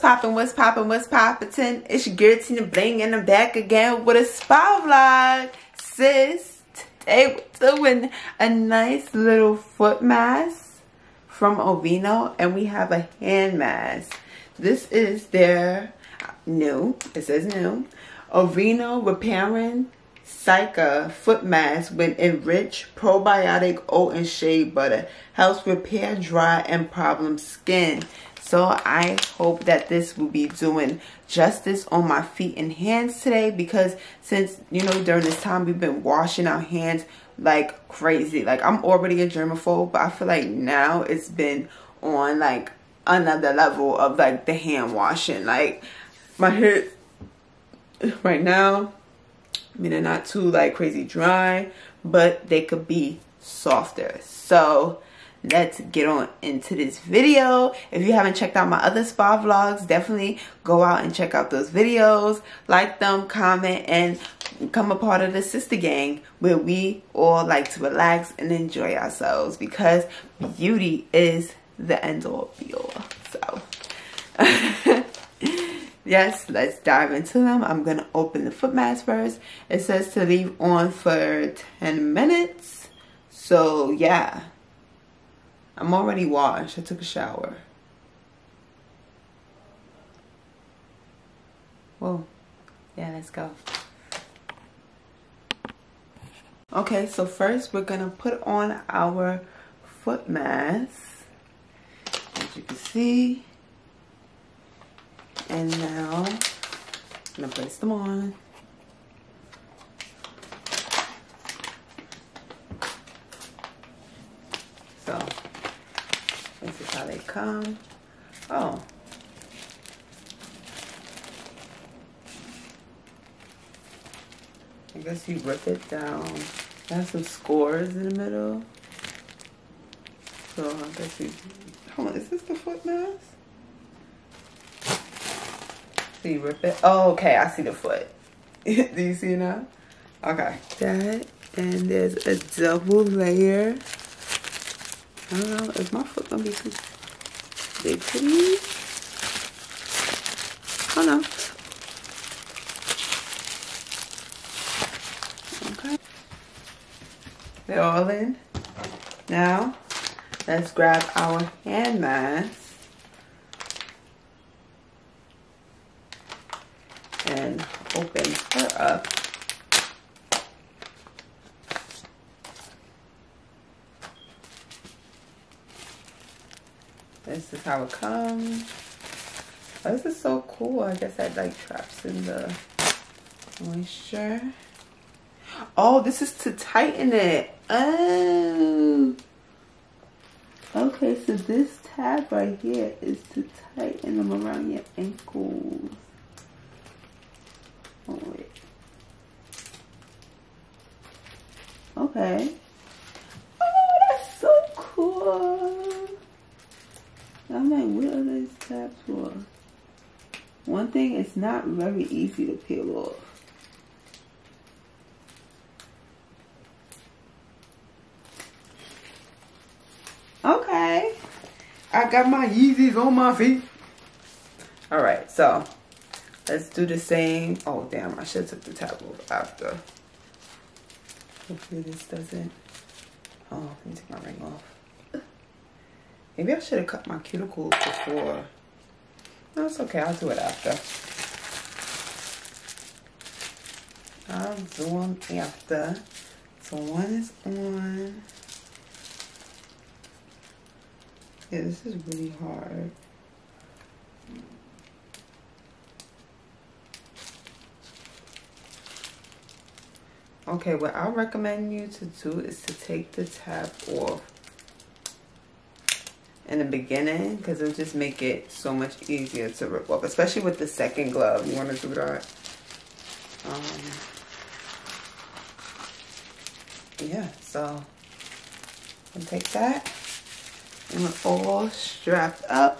poppin', what's poppin', what's poppin'? It's your girl TinaBlingz and I'm back again with a spa vlog. Sis, today we're doing a nice little foot mask from Aveeno, and we have a hand mask. This is their new, it says new, Aveeno Repairing Cica foot mask with enriched probiotic oat and shea butter. Helps repair dry and problem skin. So I hope that this will be doing justice on my feet and hands today, because since, you know, during this time we've been washing our hands like crazy. Like, I'm already a germaphobe, but I feel like now it's been on like another level of like the hand washing. Like, my hair right now, I mean, they're not too like crazy dry, but they could be softer. So let's get on into this video. If you haven't checked out my other spa vlogs, definitely go out and check out those videos. Like them, comment, and become a part of the sister gang where we all like to relax and enjoy ourselves, because beauty is the end all be all. So yes, let's dive into them. I'm gonna open the foot mask first. It says to leave on for 10 minutes. So yeah, I'm already washed. I took a shower. Whoa. Yeah, let's go. Okay, so first we're gonna put on our foot mask, as you can see. And now I'm gonna place them on. So this is how they come. Oh. I guess you rip it down. It has some scores in the middle. So I guess you, hold on, is this the foot mask? So you rip it. Oh, okay, I see the foot. Do you see it now? Okay. That, and there's a double layer. I don't know, is my foot gonna be too big for these? Oh no. Okay. They're all in. Now, let's grab our hand mask and open her up. This is how it comes. Oh, this is so cool. I guess that like traps in the moisture. Oh, this is to tighten it. Oh. Okay, so this tab right here is to tighten them around your ankles. Oh, wait. Okay. Oh, that's so cool. I'm like, what are these tabs for? One thing, it's not very easy to peel off. Okay. I got my Yeezys on my feet. Alright, so let's do the same. Oh, damn, I should have took the tab off after. Hopefully this doesn't. Oh, let me take my ring off. Maybe I should have cut my cuticles before. No, it's okay. I'll do it after. I'll do them after. So one is on. Yeah, this is really hard. Okay, what I recommend you to do is to take the tab off in the beginning, because it'll just make it so much easier to rip off, especially with the second glove. You want to do that. Yeah, so I'll take that, and we're all strapped up.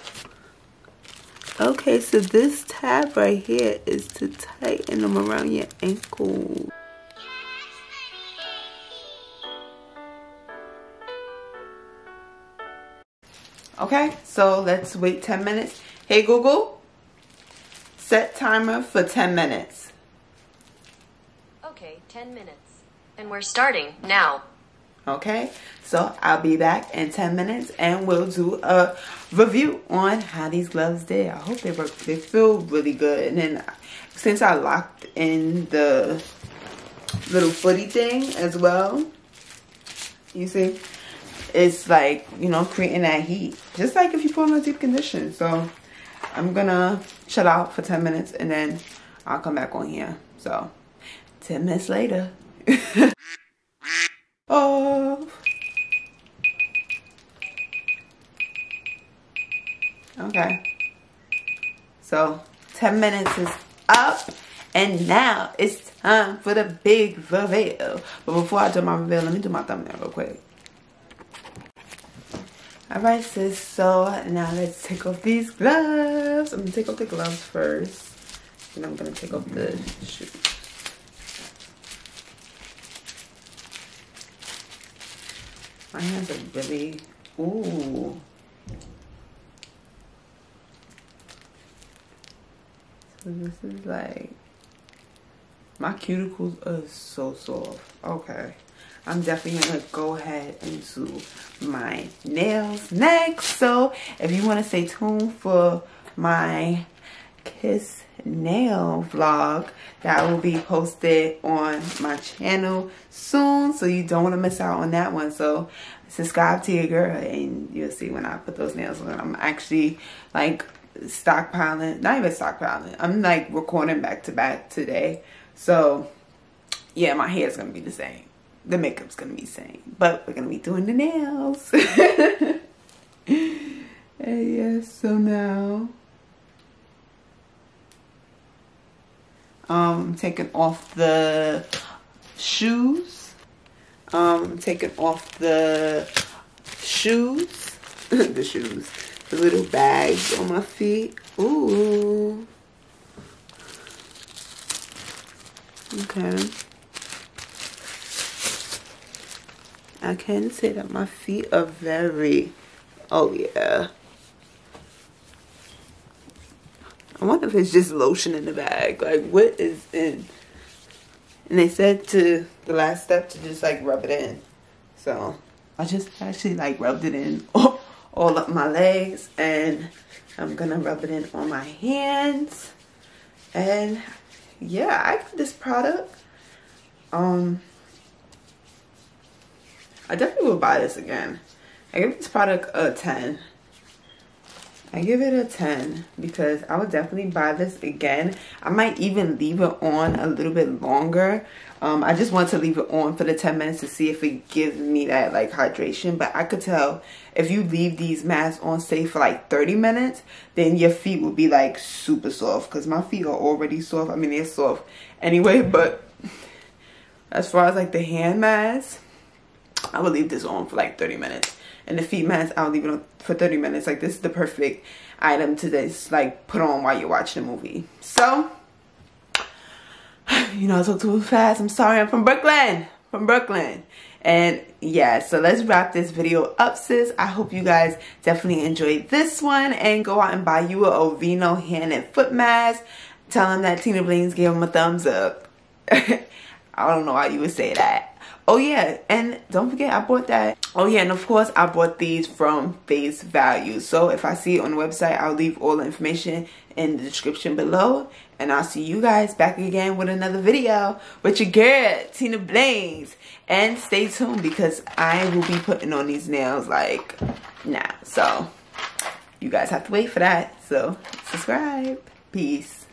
Okay, so this tab right here is to tighten them around your ankles. Okay, so let's wait 10 minutes. Hey Google, set timer for 10 minutes. Okay, 10 minutes. And we're starting now. Okay, so I'll be back in 10 minutes and we'll do a review on how these gloves did. I hope they work. They feel really good. And then since I locked in the little footy thing as well, you see, it's like, you know, creating that heat. Just like if you put on a deep condition. So I'm gonna shut out for 10 minutes and then I'll come back on here. So 10 minutes later. Oh. Okay. So 10 minutes is up and now it's time for the big reveal. But before I do my reveal, let me do my thumbnail real quick. Alright sis, so now let's take off these gloves. I'm gonna take off the gloves first. And I'm gonna take off the shoes. My hands are really, ooh. So this is like, my cuticles are so soft. Okay. I'm definitely gonna go ahead and do my nails next. So if you want to stay tuned for my kiss nail vlog, that will be posted on my channel soon, so you don't want to miss out on that one. So subscribe to your girl and you'll see when I put those nails on. I'm actually like stockpiling, not even stockpiling, I'm like recording back to back today. So yeah, my hair is gonna be the same, the makeup's gonna be the same, but we're gonna be doing the nails. And yes, so now taking off the shoes. Taking off the shoes. The little bags on my feet. Ooh. Okay. I can say that my feet are very, oh yeah. I wonder if it's just lotion in the bag. Like, what is in? And they said to the last step to just like rub it in. So I just actually like rubbed it in all up my legs, and I'm gonna rub it in on my hands. And yeah, I got this product. I definitely will buy this again. I give this product a 10. I give it a 10 because I would definitely buy this again. I might even leave it on a little bit longer. I just want to leave it on for the 10 minutes to see if it gives me that like hydration. But I could tell if you leave these masks on, say for like 30 minutes, then your feet will be like super soft, because my feet are already soft. I mean, they're soft anyway, but as far as like the hand mask, I would leave this on for like 30 minutes. And the feet mask, I'll leave it on for 30 minutes. Like, this is the perfect item to just like put on while you're watching a movie. So, you know, I talk too fast. I'm sorry. I'm from Brooklyn. And yeah, so let's wrap this video up, sis. I hope you guys definitely enjoyed this one, and go out and buy you a Aveeno hand and foot mask. Tell them that TinaBlingz gave them a thumbs up. I don't know why you would say that. Oh yeah, and don't forget I bought that. Oh yeah, and of course I bought these from Face Value. So if I see it on the website, I'll leave all the information in the description below. And I'll see you guys back again with another video with your girl, TinaBlingz. And stay tuned, because I will be putting on these nails like now. So you guys have to wait for that. So subscribe. Peace.